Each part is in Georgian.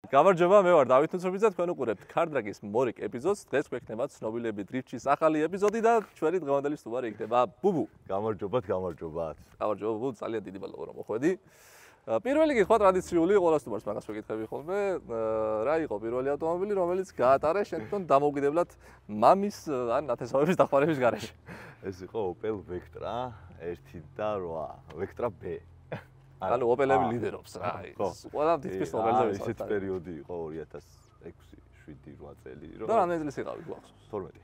გამარჯობა, მე ვარ დავით ნუცრობიძე, თქვენ უყურებთ ქარდრაგის მორიგ ეპიზოდს. დღეს გვექნება ცნობილები დრიფტის ახალი ეპიზოდი და ჩვენი დღევანდელი სტუმარი იქნება ბუბუ. გამარჯობათ. გამარჯობა ბუბუ, ძალიან დიდი მადლობა რომ მოხვედი. პირველი კითხვა ტრადიციული ყველა სტუმარს მაგას ვეკითხები ხოლმე. რა იყო პირველი ავტომობილი, რომელიც გაატარა შენ თვითონ დამოუკიდებლად მამის ან ნათესავების დახმარების გარეშე? ეს იყო Opel Vectra 1 და 8, Vectra B. ანუ Opel-ები ლიდერობს რა. ყველა თითქმის Opel-ზე ვისაუბრეთ. ისეთ პერიოდი იყო 2006-7-8 წელი, რომ და რამდენი წლის იყავი გვახსოვს? 12.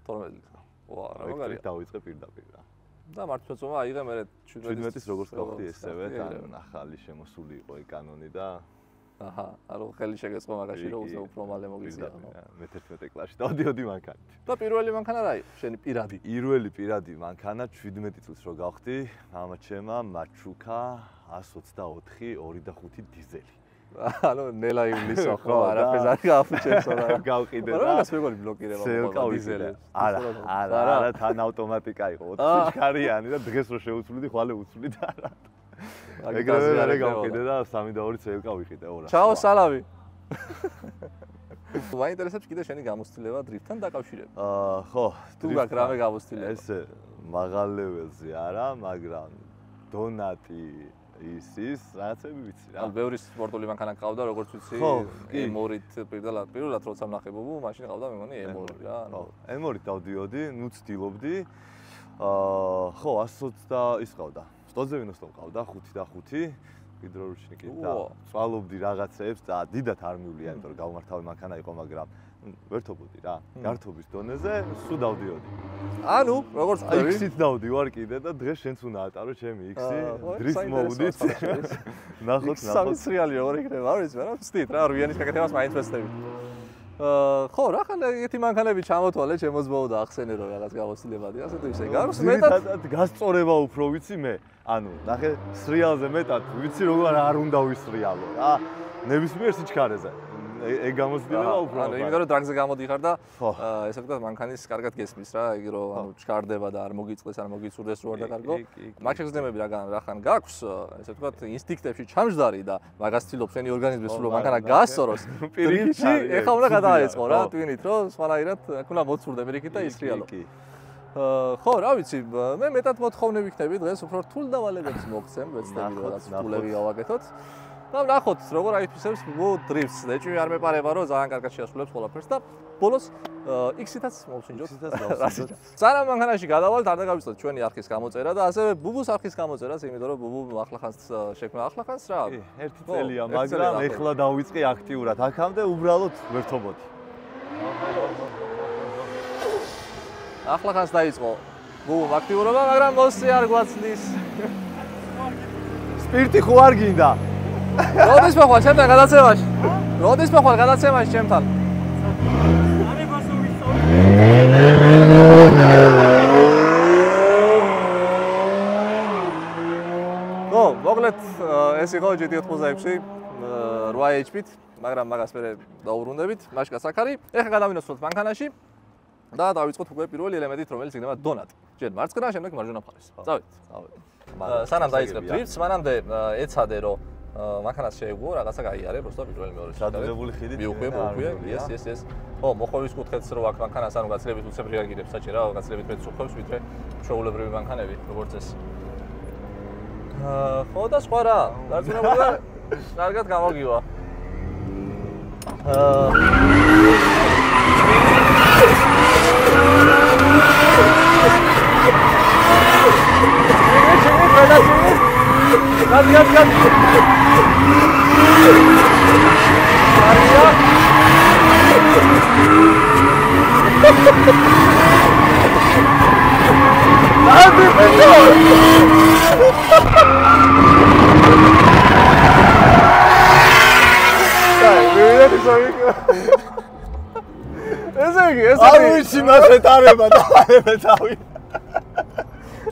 12 წლის. ვა, რა მაგარია. დავიწყე პირდაპირ რა. და მართლმეწონა აიღე მე 17-ის როგორც გავხდი ესევე, თან ახალი შემოსული იყო კანონი და აჰა, ანუ ხელი შეგეწყო მაგაში რომ უფრო მალე მოგვიზია. მე 11 კლასში დავდიოდი მანქანით. და პირველი მანქანა რა იყო? შენი პირადი? პირველი მანქანა 17 წელს რო გავხდი, მამაჩემა Machuca 124 2.5 დიზელი. ანუ ნელა ივლისო ხო, არაფერს არ გავფუჭებსო და გავყიდე და მაგას მეგონი ბლოკირება დიზელი. არა, თან ავტომატიკა იყო 20 ჩქარიანი და დღეს რო შეუცვლიდი, ხვალე უცვლი და არა. ეგრევე გავყიდე და 3 და 2 CLK ვიყიდე 200. ჩაო სალავი. მაინტერესებს კიდე შენი გამოცდილება დრიფტთან დაკავშირებით. ხო, თუ გაქვს რამე გამოცდილება. ესე მაღალ ლეველზე არა, მაგრამ დონატი ის რაღაცები ვიცი რა. ანუ ბევრი სპორტული მანქანა ყავდა, როგორც ვიცი, M2-ით პირველად როცა ვნახე ბუბუ, მაშინ ყავდა მე მგონი M2 რა. ხო, M2-ით დავდიოდი, ნუ ცდილობდი. ხო, 120 და ის ყავდა. 190 ყავდა 5 და 5 ჰიდრორუჩნიკი და წვალობდი რაღაცეებს და დიდად არ მივლია, იმიტომ რომ გავმართავი მანქანა იყო, მაგრამ ვერთობოდი რა. გართობის დონეზე სულ დავდიოდი. ანუ როგორც ხვდები, X-ით დავდივარ კიდე და დღეს შენც უნდა ატარო ჩემი X-ი დრიფტ მოდით. ნახოთ. სამიც რეალი როგორ იქნება, არ ვიცი, მაგრამ ვცდით რა, რვიანის გაკეთებას მაინც ვეცდებით. ხო, რა ხან ეგეთი მანქანები ჩამოთვალე, შემოძბაო და ახსენე რომ რაღაც გამოცდილებადი, ასე თუ ისე. გარს მეტად გასწორება უფრო ვიცი მე. ანუ, ნახე, სრიალზე მეტად ვიცი როგორ არ უნდა ვისრიალო რა. ნებისმიერ სიჩქარეზე. ეგ გამოცდილება უფრო. ანუ იმიტომ რომ დრაგზე გამოდიხარ და ესე ვთქვათ, მანქანის კარგად გესმის რა, იგი რომ ანუ ჩქარდება და არ მოგიწყდეს, არ მოგიცურდეს რო არ დაკარგო. მაგ შეგრძნებები რა ხან გაქვს, ესე ვთქვათ, ინსტინქტებში ჩამჯდარი და მაგას ცდილობს შენი ორგანიზმი სულ რომ მანქანა გაასწოროს. პირიქით, ეხლა უნდა გადაეწყო რა, ტვინით რომ სხვანაირად აქ უნდა მოცურდე პირიქით და ისრიალო. ხო, რა ვიცი, მე მეტად მოთხოვნები ვიქნები დღეს, უფრო რთულ დავალებებს მოგცემ, ვეცდები რომ რაც რთულები გავაკეთოთ. და ნახოთ, როგორ აიფისებს დრიფტს. ეჭვი არ მეპარება, რომ ძალიან კარგად შეასრულებს ყველაფერს და ბოლოს X-ითაც მოვსინჯოთ. სანამ მანქანაში გადავალთ, არ დაგავიწყოთ ჩვენი არხის გამოწერა და ასევე ბუბუს არხის გამოწერაც, იმიტომ რომ ბუბუ ახლახანს შექმნა ახლახანს რა. ერთი წელია, მაგრამ ეხლა დავიწყე აქტიურად. აქამდე უბრალოდ ვერთობოდი. ახლახანს დაიწყო ბუბუმ აქტიურობა, მაგრამ მოსი არ გვაცდის. სპირტი ხო არ გინდა? როდის მოხვალ ჩემთან გადაცემაში? როდის მოხვალ გადაცემაში ჩემთან? ხო, მოკლედ ეს იყო GT86 8 HP-ით, მაგრამ მაგას მე დაუბრუნდებით, მაშკა საქარი. ეხლა გადავინოსოთ მანქანაში და დავიწყოთ უკვე პირველი ელემენტით, რომელიც იქნება დონატი. ჯერ მარცხნა, შემდეგ მარჯვენა მხარეს. წავედით. სანამ დაიწყებ დრიფტს, მანამდე ეცადე რომ მანქანას შეეგუო, რაღაცა გაიარე, просто პირველი მეორე შედარებული ხიდი. მიუხვია, yes. ხო, მოხოვის კუთხეც რო აქ მანქანას ანუ გაცილებით უცებ რეაგირებს საჭირო რა, გაცილებით მეტ უხევს, ვიდრე ჩვეულებრივი მანქანები, როგორც ეს. ხო და სხვა რა, დარწმუნებული ვარ, კარგად გამოგივა. Gad. Avicii m-așetare, mă, davai.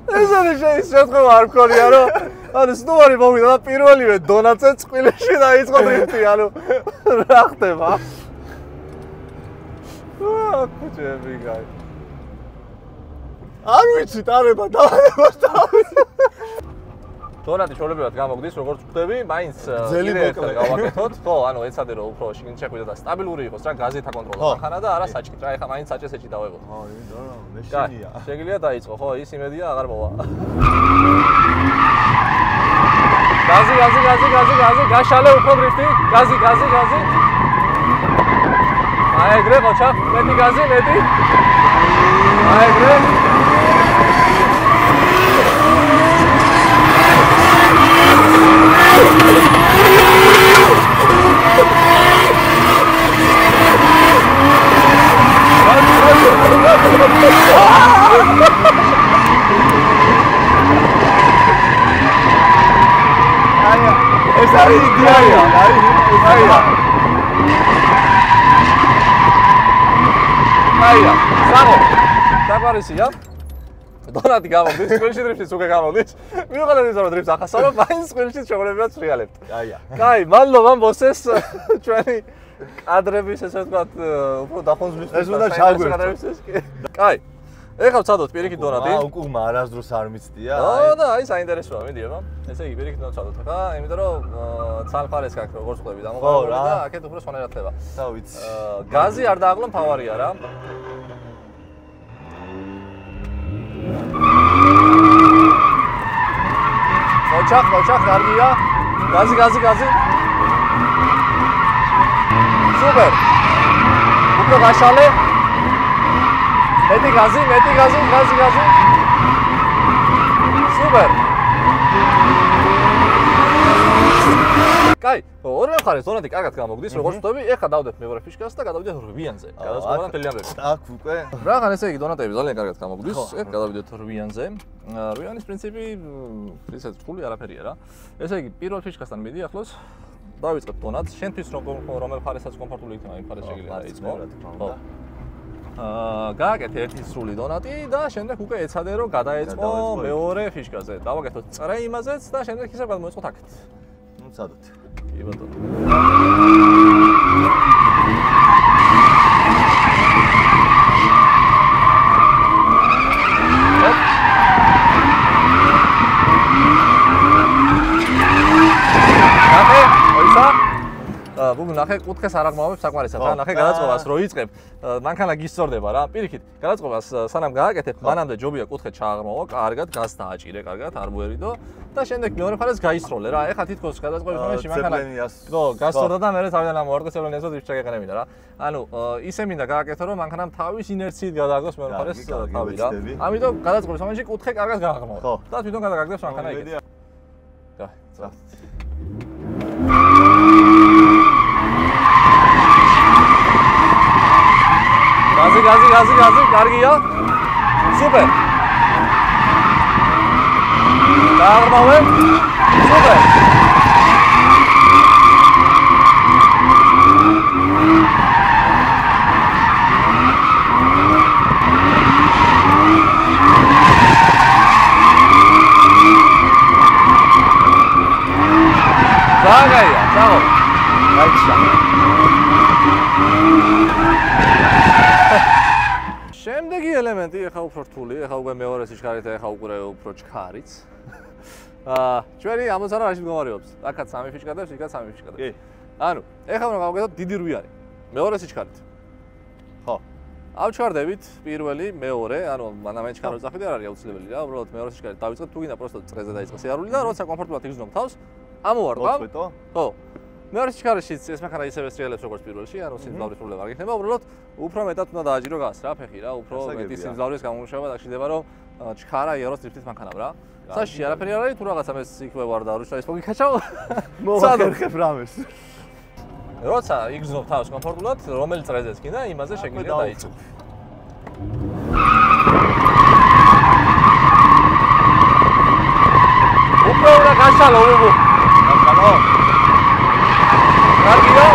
ეს არის შეხედვა არ მქონია რომ ანუ სტუმარი მოვიდა და პირველივე დონატზე წყვილში დაიწყო დრიფტი, ანუ რა ხდება? ხუჭები გაი. არ ვიცი, ტარება, დავალებას დავი. დონატი ჩვეულებრივად გამოგდის, როგორც ხვდები, მაინც ერთხელ გავაკეთოთ. ხო, ანუ ეცადე რომ უფრო შიგნით შეხვიდე და სტაბილური იყოს რა, გაზით აკონტროლო მანქანა და არა საჭით რა, ეხლა მაინც საჭესეჭი დავეღოთ. ხო, იმიტომ რომ მეშინია. შეგიძლია დაიწყო, ხო, ის იმედია აღარ მოვა. გაზი, გაშალე უფრო დრიფტი, გაზი. აი ეგრე ყოჩა, მეტი გაზი, მეტი. აი ეგრე. ეს არის იდეალია, აია, საყვარისია. დონატი გამოგდის, სკვილში დრიფტიც უკვე გამოგდის. მიუხედავად იმისა, რომ დრიფტს ახასავებ, მაინც სკვილში შეგვიძლია ცრიალებთ. აია. კაი, მადლობა მოსეს ჩვენი კადრების ესე ვთქვათ, უფრო დახონძმის. ეს უნდა ჩაგვერთოს. კაი. ეხლა ვცადოთ პირიქით დონატი. უკუღმა არასდროს არ მიცდია. ო და აი საინტერესოა, მიდი აბა. ესე იგი პირიქით უნდა ვცადოთ ხა, იმიტომ რომ ცალფარეს გაქვს როგორც ხვდები დამოყარებული და აქეთ უფრო სვანერად ხდება. და ვიცი. გაზი არ დააღლო მთავარია რა. მოჩახ, კარგია. გაზი. სუპერ. უფრო გაშალე. მეტი გაზი. სუპერ. კაი, ორივე მხარეს დონატი კარგად გამოგდის, როგორც ხვდები, ეხლა დავდებ მეორე ფიშკას და გადავიდეთ რვიანზე. გადავწყვეტ მთელი ამბები. აქ უკვე. რაღან ესე იგი დონატები ძალიან კარგად გამოგდის, ეხლა გადავიდეთ რვიანზე. რვიანის პრინციპი ისეთ რთული არაფერია რა. ესე იგი პირველ ფიშკასთან მიდი ახლოს. დავიწყებ დონატს, შენთვის რომელ მხარესაც კომფორტული იქნება, იმ მხარეს შეგიძლია დაიწყო. ხო. გააკეთე ერთი სრული დონატი და შემდეგ უკვე ეცადე რომ გადაეწყო მეორე ფიშკაზე. დავაკეთოთ წრე იმაზეც და შემდეგ ისევ გადმოეწყოთ აქეთ. ნუ წადოთ. კი ბატონო. ბუბუ ნახე კუთხეს არ აღმავებს საკმარისად რა ნახე გადაწყობას რო იწყებ მანქანა გისწორდება რა პირიქით გადაწყობას სანამ გააკეთებ მანამდე ჯობია კუთხე ჩააღრმავო კარგად გაზს დააჭირე კარგად არ მოერიდო და შემდეგ მეორე მხარეს გაისროლე რა ეხლა თითქოს გადაწყობის მომენტში მანქანა ხო გასწორდა და მერე თავიდან ამოვარდა ცევლენიასო დრიფტს შეგეყნებინა რა ანუ ისე მინდა გააკეთო რომ მანქანამ თავის ინერციით გადააგოს მეორე მხარეს თავი რა ამიტომ გადაწყობის მომენტში კუთხე კარგად გააღრმავო და თვითონ გადაგაგდებს მანქანა იქით და Gazi, კარგია. Super. დააღრმავე. Super. Zagaia, ciao. შემდეგი ელემენტი ეხა უფრო რთული, ეხა უკვე მეორე სიჩქარით, ეხა უკვე უფრო ჩქარიც. ჩვენი ამოცანა რაში მდგომარეობს? აქაც 3 ფიშკა და იქაც 3 ფიშკა. კი. ანუ, ეხა უნდა გავაკეთოთ დიდი რვიანი. მეორე სიჩქარით. ხო. ავჩქარდებით პირველი, მეორე, ანუ მანამდე ჩქარო წახვიდე არ არის აუცილებელი რა, უბრალოდ მეორე სიჩქარით დავიწყებ, თუ გინდა პროსტო წრეზე დაიწყე სიარული და როცა კომფორტულად იგრძნობ თავს, ამოვარდავ. ხო. მეორე სიჩქარეშიც ეს მანქანა ისევე სტრიალებს როგორც პირველში, ანუ სიმძლავრის პრობლემა არ იქნება, უბრალოდ უფრო მეტად უნდა დააჯირო გაზს რა, ფეხი რა, უფრო მეტი სიმძლავრის გამომუშავება და ხდება რომ ჩქარა იაროს დრიფტის მანქანამ რა. საშიში არაფერი არ არის, თუ რაღაცა მე იქვე ვარ და რუსაის მოგიქაჩავ. მოვახერხებ რამეს. როცა იგრძნობ თავს კომფორტულად, რომელი წრეზეც კიდე იმაზე შეგიძლია დაიწყო. უფრო უნდა გაშალო, უბუ. გაშალო. კარგია.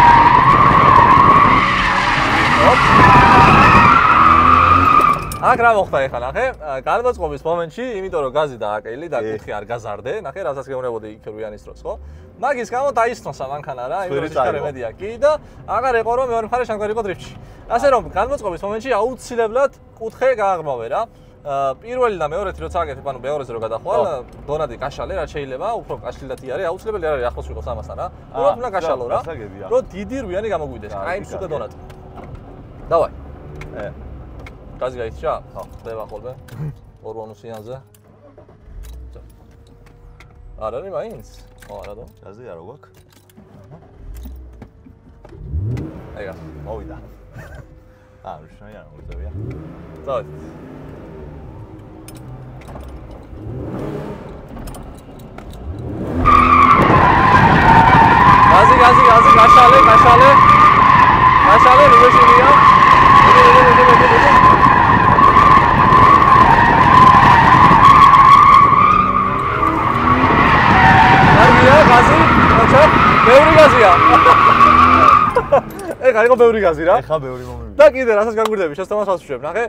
აქ რა მოხდა ეხლა ნახე? გადმოწყობის მომენტში, იმიტომ რომ გაზი დააკელი და კუთხე არ გაზარდე, ნახე, რასაც გეუბნებოდი იქ რვიანის დროს, ხო? მაგის გამო დაისწონსა მანქანა რა, იმიტომ რომ სიჩქარე მედია კი და აღარ ეყო რომ მეორე მხარე შემდგარ იყო დრიფტში. ასე რომ გადმოწყობის მომენტში აუცილებლად კუთხე გააღრმავე რა. პირველი და მეორეთი როცა აკეთებ, ანუ მეორეზე რო გადახვალ, დონადი კაშალე, რაც შეიძლება, უფრო კაშლიდათი არის, აუცილებელი არ არის ახლოს ვიყოს ამასთან რა. უბრალოდ უნდა კაშალო რა. რომ დიდი რვიანი გამოგვიდეს. აი იმ სუდა დონადი. დავაი. გაზი გაიჩა? ხო, ხდება ხოლმე. 2 ანუსიანზე. არ არის მაინც? ხო, არა დო. გაზი არა გვაქვს. ეგა, მოვიდა. ნიშნავია, მოიწევია. დავაი. Gazi, kashale, rubeshiniya. Gazi, acha, ბევრი გაზია. ეხა იყო ბევრი გაზი რა. ეხა ბევრი მომივიდა. და კიდე რასაც გაგვირდები, შესაბამისად ვშვებ. ნახე,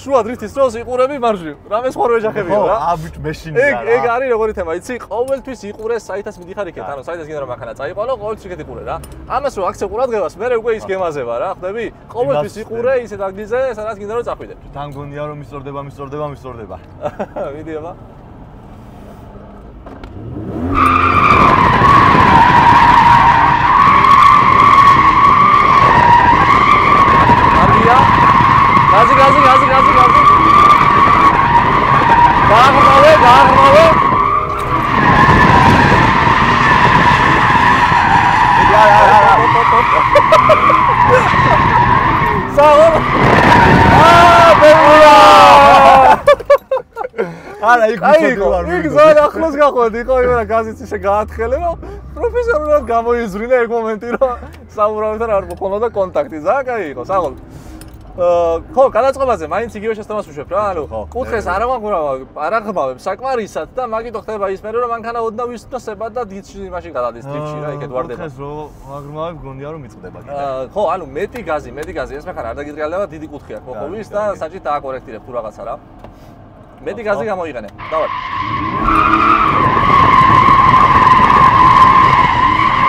შუა დრიფტის დროს იყურები მარჯვნივ. რამე სხვა რო ეჯახებია რა. აბიჭ მეშინია რა. ეგ არის როგორი თემა, იცი? ყოველთვის იყურეს საითაც მიდიხარ იქეთ, ანუ საითაც გინდა რომ მანქანა წაიყოლო, ყოველთვის იქეთ იყურე რა. ამას რო აქცე ყურადღებას, მე უკვე ის გემაზება რა, ხვდები? ყოველთვის იყურე ისეთ ადგილზე, სადაც გინდა რომ წახვიდე. თან გონია რომ მისწორდება. მიდი აბა. Gazi. Gaagmale. Ja. Sağ ბეურია. არა, იქ ზოგადად ახლოს გახვედი, ხო, იმენა გაზიც ისე გაათხელე, რომ პროფესიონალურად გამოიზრინა ეგ მომენტი, რომ საუბრობთან არ მოხონოდა კონტაქტი. ზა, კაი იყო, საღოლ. ხო, გადაწყობაზე მაინც იგივე შესწავლას ვუშვებ რა, ანუ კუთხეს არ აღმავებ საკმარისად და მაგითო ხდება ის მე რომ მანქანა ოდნავ ისწრება და დიდში მაშინ გადადის დრიფტში რა, იქეთ ვარდება. კუთხეს რო აღმავებ გონია რომ იწყდება კიდე. ხო, ანუ მეტი გაზი, ეს მანქანა არ დაგიტრიალდება, დიდი კუთხე აქვს მოყოვის და საჭიროა დააკორექტირებ თუ რაღაცა რა. მეტი გაზი გამოიყენე. დავარ.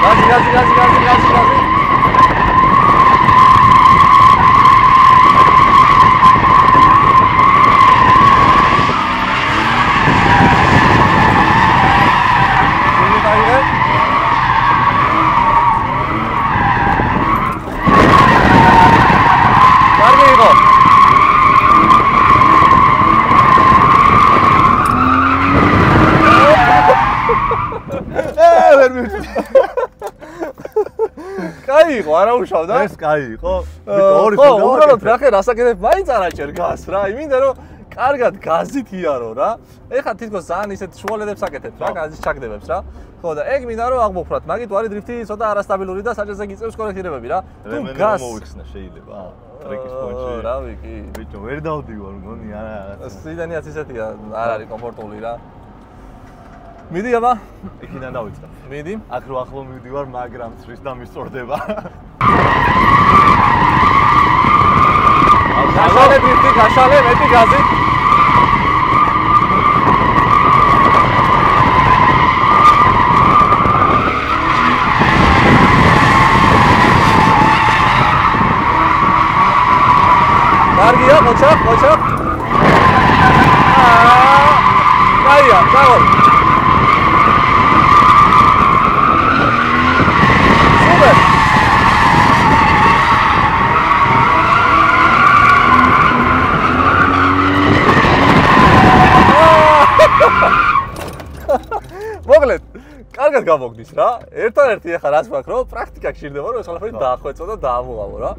გაზი. კაი იყო, არა უშავდა? ეს კაი იყო. ორი ხო გავაკეთე. უბრალოდ ნახე, რასაკეთებ, მაინც არ აჭერ გას რა. იმინდა რომ კარგად გაზით იარო რა. ეხლა თითქოს ძალიან ისეთ შუალედებს აკეთებ რა, გაზის ჩაგდებებს რა. ხო და ეგ მინდა რომ აღმოფრათ. მაგით ვარი დრიფტი ცოტა არასტაბილური და საჭიროა გიწევს კორექტირებები რა. თუ გას მოიხსნა შეიძლება. ტრეკის პონჩი. რავი კი. ბიჭო, ვერ დავდივარ, მგონი არა. სიდანიაც ისეთია, არ არის კომფორტული რა. მიდი აბა, იქიდან დავიწყე. მიდი. აქ რო ახლო მივდივარ, მაგრამ ცრის და მისწორდება. გაშალე დრიფტი, მეტი გაზი. კარგია, მოჩა. კაია, დავალ. მოკლედ, კარგად გამოგდის რა. ერთადერთი ახლა რაც მაქვს, რომ პრაქტიკა გჭირდება, რომ ეს ყველაფერი დაახვეწო და დაამოღავო რა.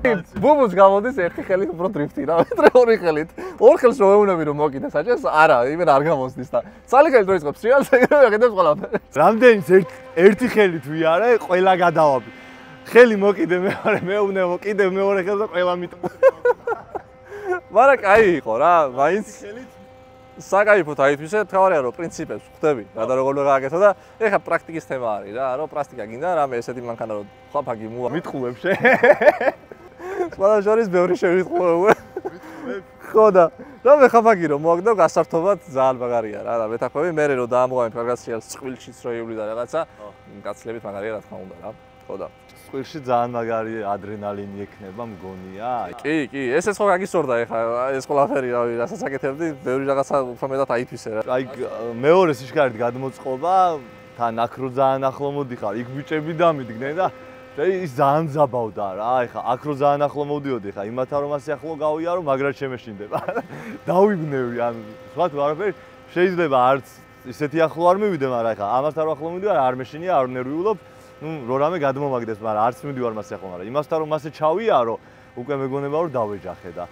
ბუბუს გამოდის ერთი ხელით უფრო დრიფტი რა, მეტრე ორი ხელით. ორ ხელს რო ეუნები რომ მოკიდე საჭეს, არა, იმენ არ გამოსდის და ცალი ხელით რო იწყებს ტრიალს, ეგრევე ყველაფერი. რამდენიც ერთი ხელით ვიარე, ყველა გადავაბი. ხელი მოკიდე მეუნე მოკიდე მეორე ხელს და ყველა მიტყვა. მაგრამ კაი იყო რა, მაინც საკაიფო თაითვისე თავარია რომ პრინციპებს ხვდები რა და როგორ გააკეთო და ეხა პრაქტიკის თემა არის რა, რომ პრაქტიკა გინდა რამე ესეთი მანქანა რომ ხაფაგი მოა მიტყუებ შე. ყველა შორის ბევრი შევიტყუებ. ხო და რამე ხაფაგი რომ მოაგდო გასართობად ძალიან მაგარია რა და მეთაქვები მე რომ დაამოღავენ კარგად სიალს წყვილშიც რო ივლი და რაღაცა კაცლებით მაგარია რა თქმა უნდა რა. ხო და წყვილში ძალიან მაგარი ადრენალინი ექნება მგონია. კი, ესეც ხო გაგისწორდა ეხლა ეს ყველაფერი რავი, რასაც აკეთებდი, ბევრი რაღაცა უფრო მეტად აითვისე რა. აი მეორე სიშკარით გადმოწყობა, თან აქ რო ძალიან ახლო მოდიხარ, იქ ბიჭები დამიდგნენ და ის ძალიან ზაბავდა რა. ეხლა აქ რო ძალიან ახლო მოდიოდი, ეხლა იმათან რომ ასე ახლო გავიარო, მაგრად შემეშინდება. დავიბნევი, ანუ სხვა თუ არაფერი შეიძლება არც ისეთი ახლო არ მივიდე, მაგრამ ეხლა ამასთან რო ახლო მივიდე, არ მეშინია, არ ნერვიულობ. რო რამე გადმომაგდეს, მაგრამ არც მივდივარ მასე ახლო, მაგრამ იმასთან რომ მასე ჩავიარო, უკვე მეგონება რომ დავეჯახე და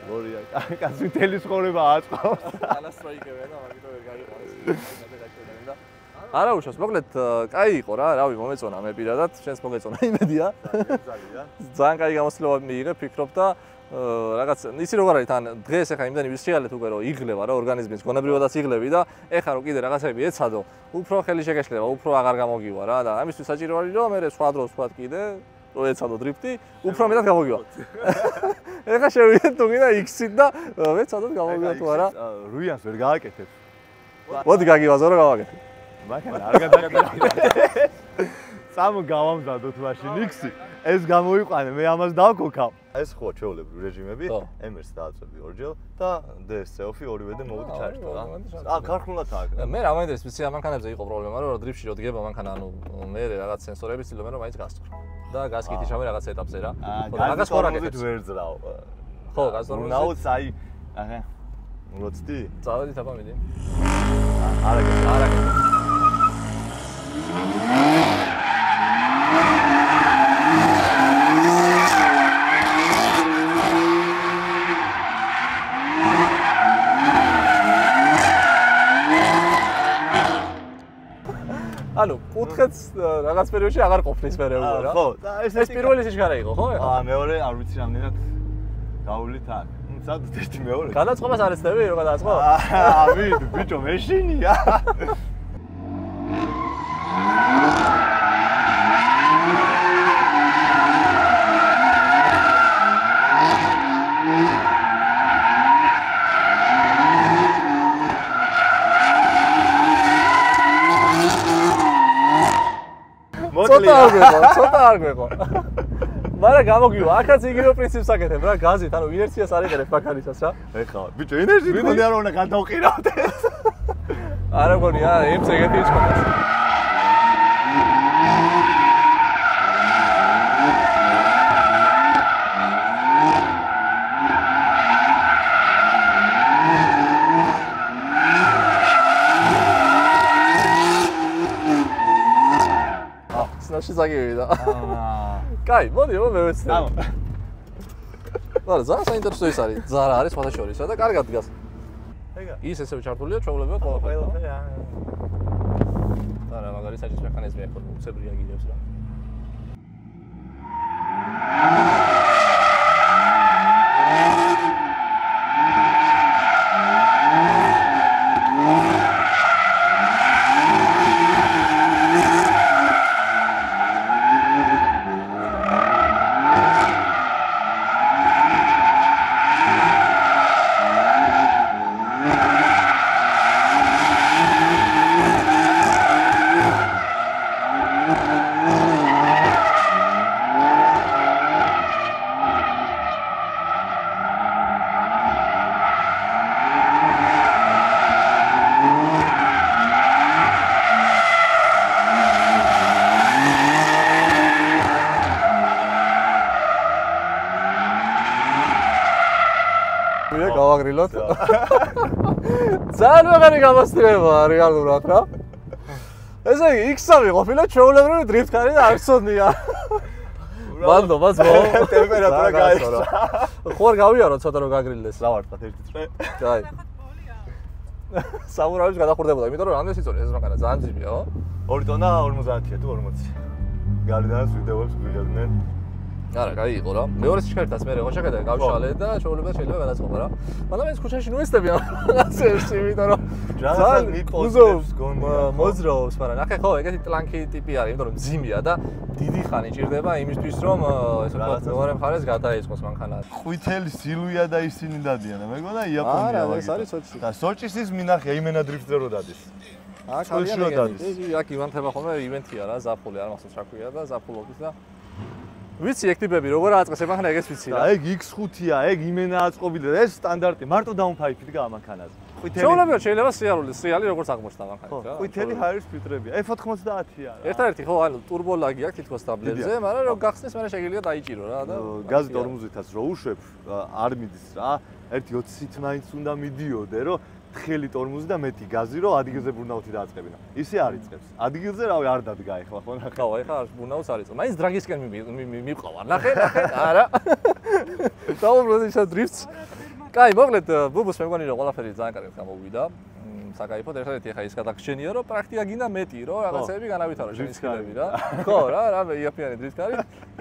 გორია, კაცი მთელი ცხოვრება აწყობს. ალასტროიკებია და მაგითო ვერ გაიყავს. არა უშავს, მოკლედ, კაი იყო რა, რავი, მომეწონა მე პირადად, შენს მოგეწონა იმედია. ძალიან კაი გამოცდილება მიიღე, ფიქრობ და რაღაც ისი როგორ არის თან დღეს ახლა იმდენი ვისრიალეთ უკვე რომ იღლება რა ორგანიზმის გონებრივადაც იღლები და ეხლა რომ კიდე რაღაცები ეცადო, უფრო ხელი შეგეშლება, უფრო აღარ გამოგივა რა და ამისთვის საჭირო არის რომ მე სხვა დროს ვთქვათ კიდე რო ეცადო დრიფტი, უფრო მეტად გამოგივა. ეხლა შევიდეთ თუ კიდე X-ით და ვეცადოთ გამოგივა თუ არა. რუიანს ვერ გააკეთებ. მოდი გაგივაზო რა გავაკეთე. მაგრამ არ გადაგაკეთე. სამო გავამზადოთ მაშინ X-ი. ეს გამოიყვანე, მე ამას დავკოქავ. ეს ხო ჩვეულებრივი რეჟიმები, MS დააწვევი ორჯერ და DSC-ი ორივე და მოვიდი ჩაერთო რა. ქარხნულად აქვს. მე რა მაინდა სპეციალ ამანქანებზე იყო პრობლემა, რომ დრიფტში რო დგება მანქანა, ანუ მე რაღაც სენსორები ცდილობენ რომ მაინც გასწრო. და გასკითი შავე რაღაც ეტაპზე რა. მაგას ხორაგეთ ვერ ძრავ. ხო, გასწორებული. ნაუც აი, აჰა. მოცდი? წავედით აბა მიდი. არა. ანუ კუთხეც რაღაც პერიოდში აღარ ყოფნის მე რა. ხო, და ეს პირველი სიჩქარე იყო, ხო? მეორე არ ვიცი რამდენად გავლით აქ. სადაც ერთი მეორე. გადაწყობას არ ეცდები, რომ გადაწყო? ავიდ, ბიჭო, მეშინია. ცოტა არ გვეყო. მაგრამ გამოგივა, აქაც იგივე პრინციპს აკეთებ რა, გაზით, ანუ ინერციას არ იყენებ მანქანისას რა. ეხლა, ბიჭო, ინერცია მქონია რომ უნდა გადავყირავდე. არა მგონია, იმს ეგეთი იწყოს. შეზაგივიდა. კაი, მოდი მე ვეცდები. არა, ძალიან საინტერესო ის არის. ზარა არის სხვათა შორისა და კარგად დგას. ეგა. ის ესევე ჩართულია ჩვეულებრივ ყველაფერი. არა, მაგარი საჭის მექანიზმი აქვს, უცებრი აგირებს რა. გავაგრილოთ. ძალიან მაგარი გამოსtildeებაა რეალურად რა. ესე იგი X-ი ყოფილა ჩვეულებრივი დრიფტ კარი და არ გწოდნია. ბანდო, ტემპერატურა გაიხსნა. ხო არ გავიარო ცოტა რომ გაგრილდეს. ლავარტყად ერთი წრე. აი. სამურავის გადახურდებოდა, იმიტომ რომ რამდენი სიწორი ეს მანქანა ძალიან ძიმია, ხო? 2 ტონა 50-ია თუ 40. გარედანაც ვიდეოებს გვიგებდნენ. არა, კაი იყო რა. მეორე სიჩქარითაც მე ხო შეხედე გავშალე და შეუძლია შეიძლება გადაწყობა რა. მაგრამ ეს ქუჩაში ნუ ესტები რაღაცეებში, იმიტომ რომ ძალიან მიპოზებს გონია. მოძრაობს, მაგრამ ნახე ხო, ეგეთი ტლანკი ტიპი არის, იმიტომ რომ ძიმია და დიდი ხანი ჭირდება იმისთვის, რომ ესე ვთქვათ, მეორე მხარეს გადაიწყოს მანქანა. ყვითელი სილუია და ისინი დადიან. მეგონა იაპონია. არა, ეს არის სოჩი. და სოჩის ის მინახია იმენა დრიფტზე რო დადის. აქ არის ეგეთი. აქ ივანთება ხოლმე ივენთია რა, ზაფხული არ მახსოვს რა ქვია და ზაფხულობის და ვიცი ეგ ტიპები როგორ აწყეს, ეხლა ეგეც ვიცი რა. და ეგ X5-ია, ეგ იმენა აწყობილი და ეს სტანდარტი მარტო დაუნფაიფით გამანქანაზე. შეულებია შეიძლება სრიალი როგორც აღმოჩნდა მანქანით რა. ყვითელი ჰაერის ფილტრებია. F90-ია რა. ერთადერთი ხო ანუ ტურბოლაგი აქვს თითქოს დაბლებზე, მაგრამ რო გახსნეს, მერე შეგიძლია დაიჭირო რა და გაზი ტორმოზითაც რო უშვებ, არ მიდის რა. ერთი 20-ით მაინც უნდა მიდიოდე, რომ თხელი ტორმოზი და მეტი გაზი რო ადგილზე ბურნაუთი დააწყებინა. ისე არ იწყებს. ადგილზე რავი არ დადგა ეხლა ხო ნახე. ხო, ეხლა ბურნაუთს არ იწყებს. მაინც დრაგისკენ მივყავარ. ნახე, არა. დაუბრუნდი შე დრიფტს. კაი, მოკლედ ბუბუს მე მგონი რომ ყველაფერი ძალიან კარგად გამოვიდა. საკაიფოდ ერთადერთი ახლა ის გადაგჩენია რომ პრაქტიკა გინდა მეტი რომ რაღაცები განავითარო შენი სკილები რა. ხო რა, რამე იაფიანი დრიფტკარი.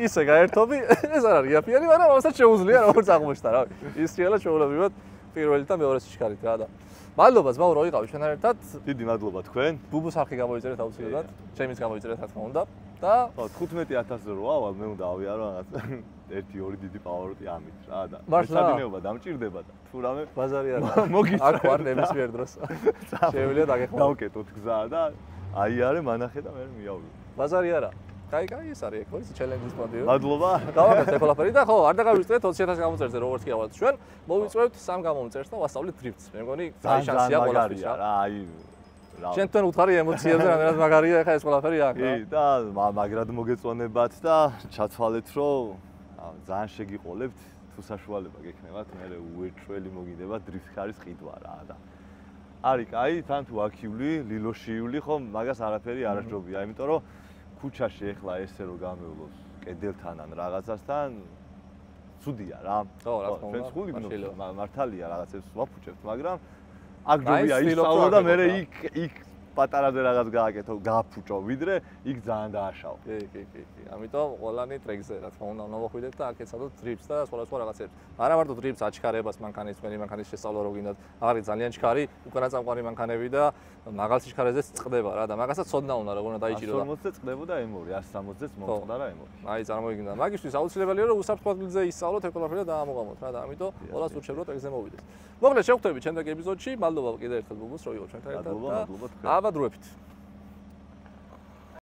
ისე გაერთობი, ეს არ არის იაფიანი, მაგრამ ამასაც შეუძლია როგორც აღმოჩნდა რა. ის რეალურად შეულებრივად პირველი და მეორე სიჩქარით რა და მადლობა ძმაო რომ იყავით ჩვენთან ერთად. დიდი მადლობა თქვენ. ბუბუს არხი გამოიწერეთ აუცილებლად. ჩემიც გამოიწერეთ რა თქმა უნდა. და 15000-ზე რო ავალ მე უნდა ავიარო რაღაც 1-2 დიდი პავაროტი ამით რა და მეცადინეობა დამჭირდება და თუ რამე ბაზარი არა მოგიწევ აქ ვარ ნებისმიერ დროს შეუძლია დაგეხმაროთ დავკეტოთ გზა და აიარე მანახე და მე მივავიდე ბაზარი არა კაი ეს არის ხო ის ჩელენჯის მოდიო მადლობა გავაკეთე ყველაფერი და ხო არ დაგავიწყდეთ 20000 გამოწერზე როგორც კი ავალთ ჩვენ მოვიწევთ 3 გამომწერს და ვასწავლით დრიფტს მე მგონი ძალიან შანსია ყველაფრის რა აი შენთან უთხარი ემოციებზე რამდენად მაგარია ეხა ეს ყველაფერი აქ რა კი და მაგრად მოგეწონებათ და ჩათვალეთ რომ ძალიან შეგიყოლებთ თუ საშუალება გექნებათ მე უეჭველი მოგიდება დრიფტკარის ყიდვა რა და არის კაი თან თუ აქიული ლილოშიული ხო მაგას არაფერი არ აღჭობია იმიტომ რომ ქუჩაში ეხლა ესე რომ გამევლოს კედელთან ან რაღაცასთან ცუდია რა ხო რა თქმა უნდა ჩვენ სულ მართალია რაღაცებს ვაფუჭებთ მაგრამ აქ ჯობია ისწავლო და მე იქ პატარაზე რაღაც გააკეთო, გააფუჭო, ვიდრე იქ ძალიან დააშავო. კი. ამიტომ ყველანი ტრეკზე რა თქმა უნდა ნოვახვიდეთ და აქ ეცადოთ დრიფტს და სხვა რაღაცებს. არა მარტო დრიფტს აჩქარებას მანქანის, თქვენი მანქანის შესწავლა რო გინდათ, არის ძალიან ჩქარი, უკანაწამყვანი მანქანები და მაღალ სიჩქარეზეც წყდება რა და მაგასაც ცოდნა უნდა როგორ უნდა დაიჭირო და 140-ზე წყდებოდა M2, 160-ზეც მოწყდა რა M2. აი წარმოგიგინდა. მაგისთვის აუცილებელია რომ უსაფრთხოებაზე ისწავლოთ ეგ ყველაფერი და დაამოღამოთ რა და ამიტომ ყველას ურჩევ რომ ტრეკზე მოვიდეს. მოკლედ შევხვდებით შემდეგ ეპიზოდში. მადლობა კიდევ ერთხელ ბუბუს რომ იყო ჩვენთან ერთად. მადლობა თქვენ. აბა დროებით.